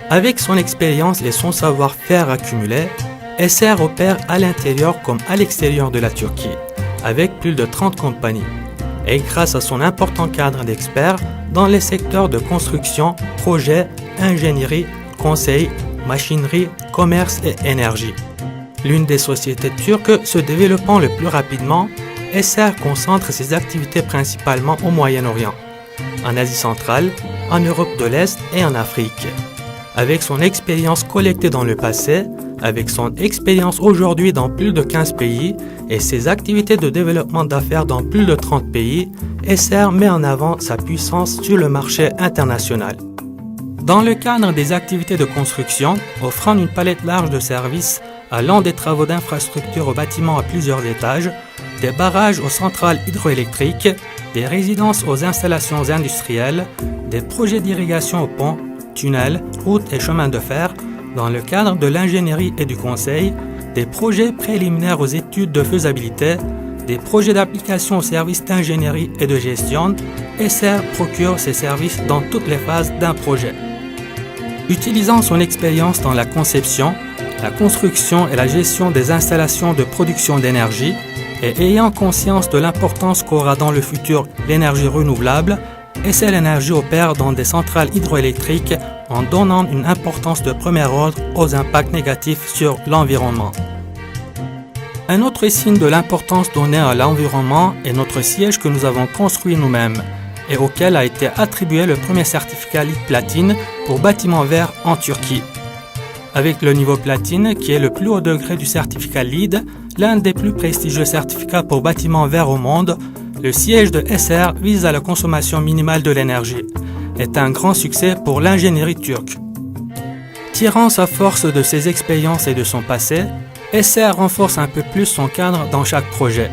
Avec son expérience et son savoir-faire accumulé, SR opère à l'intérieur comme à l'extérieur de la Turquie, avec plus de 30 compagnies. Et grâce à son important cadre d'experts dans les secteurs de construction, projet, ingénierie, conseil, machinerie, commerce et énergie. L'une des sociétés turques se développant le plus rapidement, SR concentre ses activités principalement au Moyen-Orient, en Asie centrale, en Europe de l'Est et en Afrique. Avec son expérience collectée dans le passé, avec son expérience aujourd'hui dans plus de 15 pays et ses activités de développement d'affaires dans plus de 30 pays, SR met en avant sa puissance sur le marché international. Dans le cadre des activités de construction, offrant une palette large de services allant des travaux d'infrastructure aux bâtiments à plusieurs étages, des barrages aux centrales hydroélectriques, des résidences aux installations industrielles, des projets d'irrigation aux ponts, tunnels, routes et chemins de fer, dans le cadre de l'ingénierie et du conseil, des projets préliminaires aux études de faisabilité, des projets d'application aux services d'ingénierie et de gestion, SR procure ses services dans toutes les phases d'un projet. Utilisant son expérience dans la conception, la construction et la gestion des installations de production d'énergie, et ayant conscience de l'importance qu'aura dans le futur l'énergie renouvelable, SR Énergie opère dans des centrales hydroélectriques en donnant une importance de premier ordre aux impacts négatifs sur l'environnement. Un autre signe de l'importance donnée à l'environnement est notre siège que nous avons construit nous-mêmes et auquel a été attribué le premier certificat LEED Platine pour bâtiments verts en Turquie. Avec le niveau platine, qui est le plus haut degré du certificat LEED, l'un des plus prestigieux certificats pour bâtiments verts au monde, le siège de SR vise à la consommation minimale de l'énergie, est un grand succès pour l'ingénierie turque. Tirant sa force de ses expériences et de son passé, SR renforce un peu plus son cadre dans chaque projet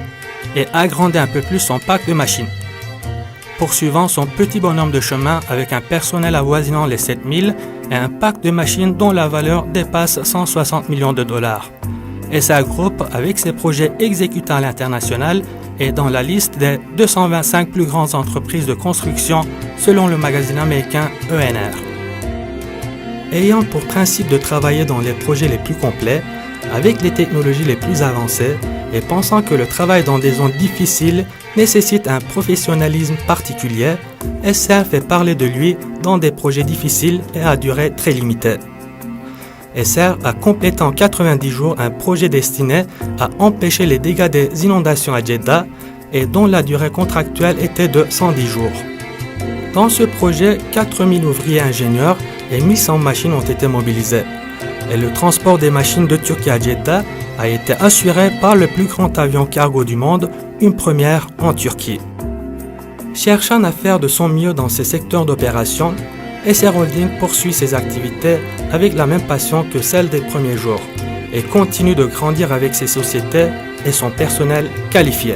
et agrandit un peu plus son parc de machines. Poursuivant son petit bonhomme de chemin avec un personnel avoisinant les 7000 et un parc de machines dont la valeur dépasse 160 millions de dollars. SR Group, avec ses projets exécutés à l'international, est dans la liste des 225 plus grandes entreprises de construction selon le magazine américain ENR. Ayant pour principe de travailler dans les projets les plus complets, avec les technologies les plus avancées et pensant que le travail dans des zones difficiles nécessite un professionnalisme particulier, SR fait parler de lui dans des projets difficiles et à durée très limitée. SR a complété en 90 jours un projet destiné à empêcher les dégâts des inondations à Jeddah et dont la durée contractuelle était de 110 jours. Dans ce projet, 4000 ouvriers ingénieurs et 1100 machines ont été mobilisées. Et le transport des machines de Turquie à Jeddah a été assuré par le plus grand avion cargo du monde, une première en Turquie. Cherchant à faire de son mieux dans ces secteurs d'opération, SR Holding poursuit ses activités avec la même passion que celle des premiers jours et continue de grandir avec ses sociétés et son personnel qualifié.